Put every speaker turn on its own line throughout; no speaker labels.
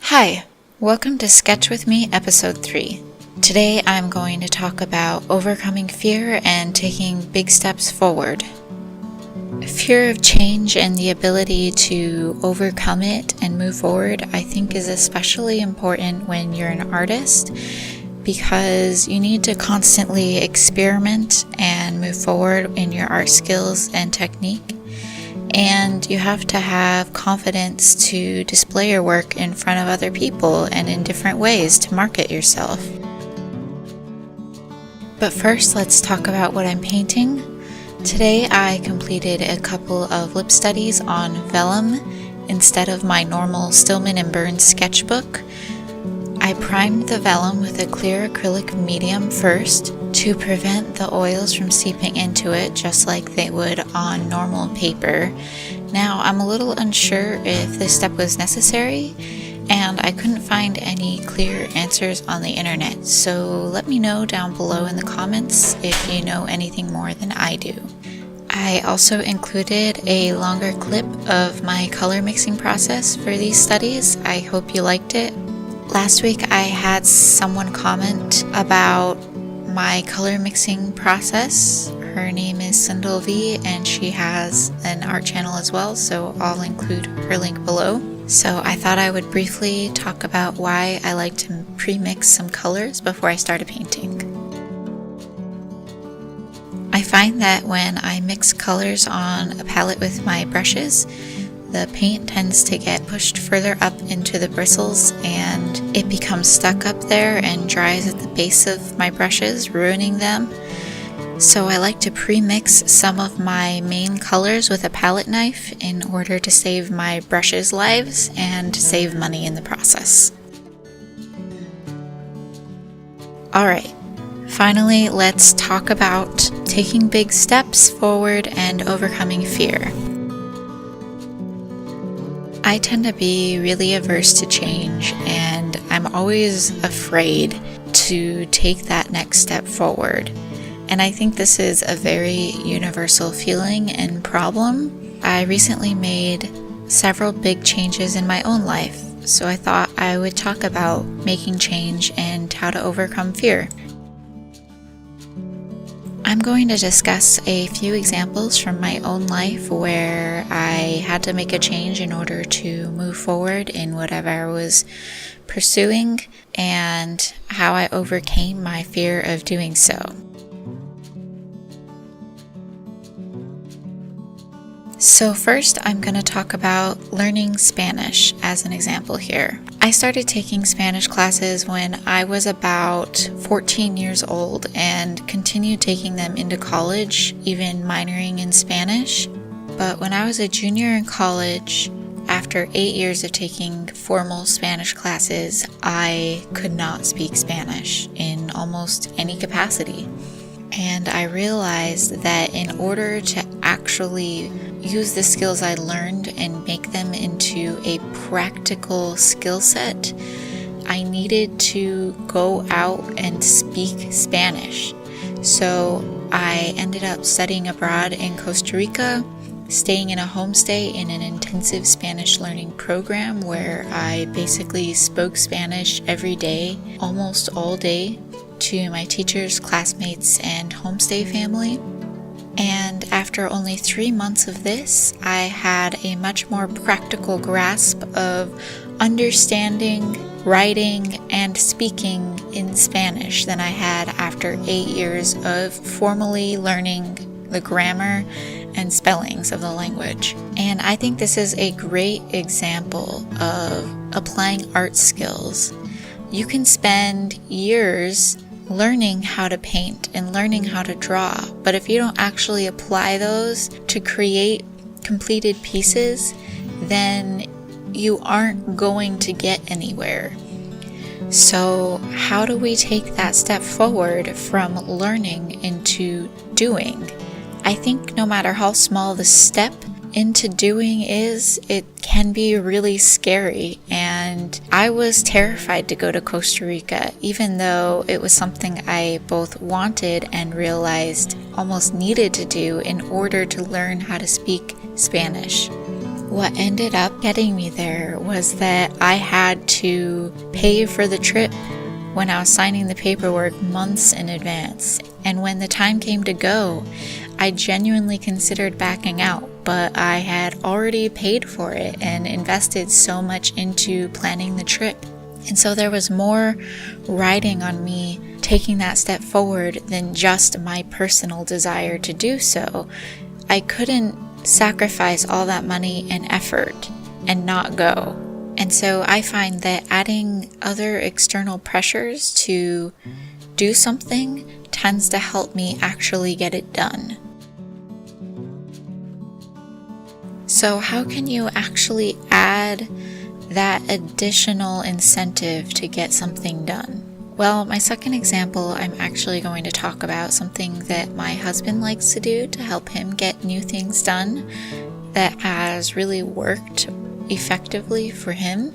Hi, welcome to Sketch With Me, Episode 3. Today I'm going to talk about overcoming fear and taking big steps forward. Fear of change and the ability to overcome it and move forward, I think, is especially important when you're an artist because you need to constantly experiment and move forward in your art skills and technique. And you have to have confidence to display your work in front of other people and in different ways to market yourself. But first, let's talk about what I'm painting. Today I completed a couple of lip studies on velum instead of my normal Stillman and Burns sketchbook. I primed the velum with a clear acrylic medium first to prevent the oils from seeping into it just like they would on normal paper. Now, I'm a little unsure if this step was necessary, and I couldn't find any clear answers on the internet, so let me know down below in the comments if you know anything more than I do. I also included a longer clip of my color mixing process for these studies. I hope you liked it. Last week I had someone comment about my color mixing process. Her name is Sindulvi and she has an art channel as well, so I'll include her link below. So I thought I would briefly talk about why I like to pre-mix some colors before I start a painting. I find that when I mix colors on a palette with my brushes, the paint tends to get pushed further up into the bristles and it becomes stuck up there and dries at the base of my brushes, ruining them. So I like to pre-mix some of my main colors with a palette knife in order to save my brushes' lives and save money in the process. Alright, finally let's talk about taking big steps forward and overcoming fear. I tend to be really averse to change, and I'm always afraid to take that next step forward. And I think this is a very universal feeling and problem. I recently made several big changes in my own life, so I thought I would talk about making change and how to overcome fear. I'm going to discuss a few examples from my own life where I had to make a change in order to move forward in whatever I was pursuing and how I overcame my fear of doing so. So first, I'm going to talk about learning Spanish as an example here. I started taking Spanish classes when I was about 14 years old and continued taking them into college, even minoring in Spanish. But when I was a junior in college, after 8 years of taking formal Spanish classes, I could not speak Spanish in almost any capacity. And I realized that in order to actually use the skills I learned and make them into a practical skill set, I needed to go out and speak Spanish. So I ended up studying abroad in Costa Rica, staying in a homestay in an intensive Spanish learning program where I basically spoke Spanish every day, almost all day, to my teachers, classmates, and homestay family. And after only 3 months of this, I had a much more practical grasp of understanding, writing, and speaking in Spanish than I had after 8 years of formally learning the grammar and spellings of the language. And I think this is a great example of applying art skills. You can spend years learning how to paint and learning how to draw, but if you don't actually apply those to create completed pieces, then you aren't going to get anywhere. So how do we take that step forward from learning into doing? I think no matter how small the step into doing is, it can be really scary, and I was terrified to go to Costa Rica, even though it was something I both wanted and realized almost needed to do in order to learn how to speak Spanish. What ended up getting me there was that I had to pay for the trip when I was signing the paperwork months in advance. And when the time came to go, I genuinely considered backing out, but I had already paid for it and invested so much into planning the trip. And so there was more riding on me taking that step forward than just my personal desire to do so. I couldn't sacrifice all that money and effort and not go. And so I find that adding other external pressures to do something tends to help me actually get it done. So how can you actually add that additional incentive to get something done? Well, my second example, I'm actually going to talk about something that my husband likes to do to help him get new things done that has really worked effectively for him.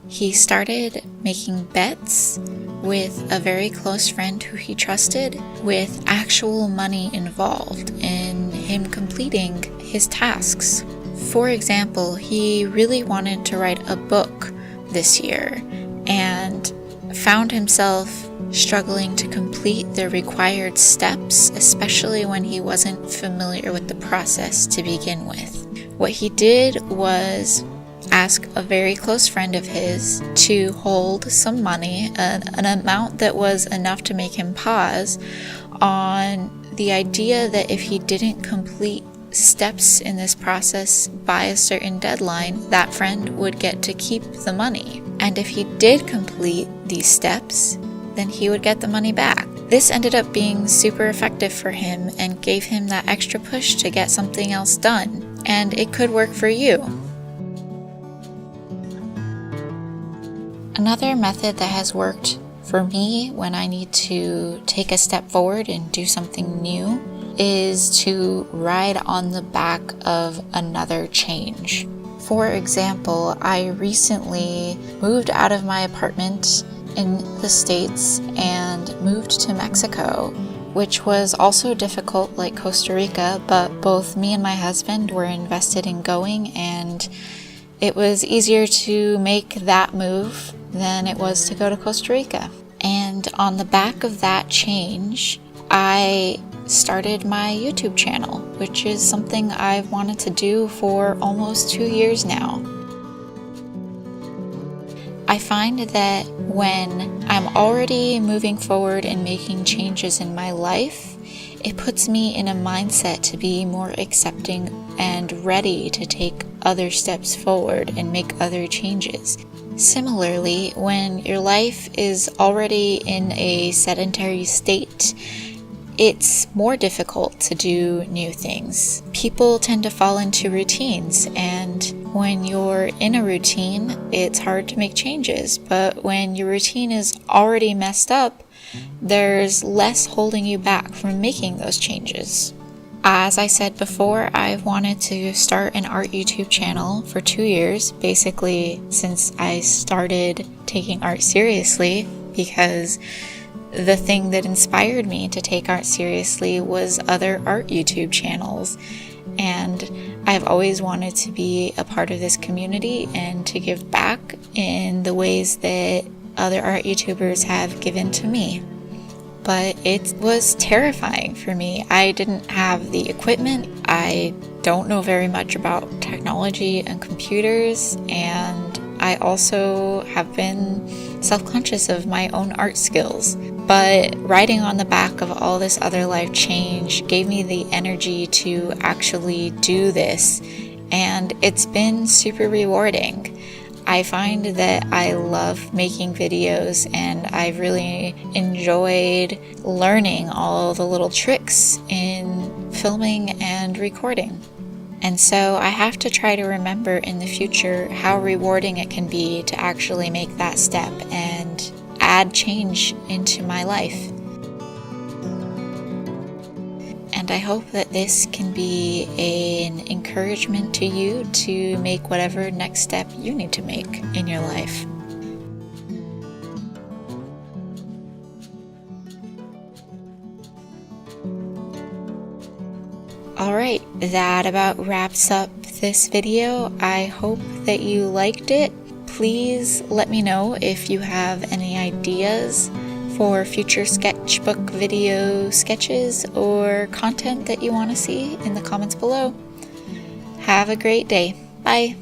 He started making bets with a very close friend who he trusted, with actual money involved in him completing his tasks. For example, he really wanted to write a book this year and found himself struggling to complete the required steps, especially when he wasn't familiar with the process to begin with. What he did was ask a very close friend of his to hold some money, an amount that was enough to make him pause, on the idea that if he didn't complete steps in this process by a certain deadline, that friend would get to keep the money. And if he did complete these steps, then he would get the money back. This ended up being super effective for him and gave him that extra push to get something else done. And it could work for you. Another method that has worked for me when I need to take a step forward and do something new is to ride on the back of another change. For example, I recently moved out of my apartment in the States and moved to Mexico, which was also difficult like Costa Rica, but both me and my husband were invested in going, and it was easier to make that move than it was to go to Costa Rica. And on the back of that change, I started my YouTube channel, which is something I've wanted to do for almost 2 years now. I find that when I'm already moving forward and making changes in my life, it puts me in a mindset to be more accepting and ready to take other steps forward and make other changes. Similarly, when your life is already in a sedentary state, it's more difficult to do new things. People tend to fall into routines, and when you're in a routine, it's hard to make changes. But when your routine is already messed up, there's less holding you back from making those changes. As I said before, I've wanted to start an art YouTube channel for 2 years, basically since I started taking art seriously, because the thing that inspired me to take art seriously was other art YouTube channels. And I've always wanted to be a part of this community and to give back in the ways that other art YouTubers have given to me. But it was terrifying for me. I didn't have the equipment. I don't know very much about technology and computers, and I also have been self-conscious of my own art skills. But riding on the back of all this other life change gave me the energy to actually do this, and it's been super rewarding. I find that I love making videos, and I've really enjoyed learning all the little tricks in filming and recording. And so I have to try to remember in the future how rewarding it can be to actually make that step and add change into my life. And I hope that this can be an encouragement to you to make whatever next step you need to make in your life. Alright, that about wraps up this video. I hope that you liked it. Please let me know if you have any ideas for future sketchbook video sketches or content that you want to see in the comments below. Have a great day. Bye.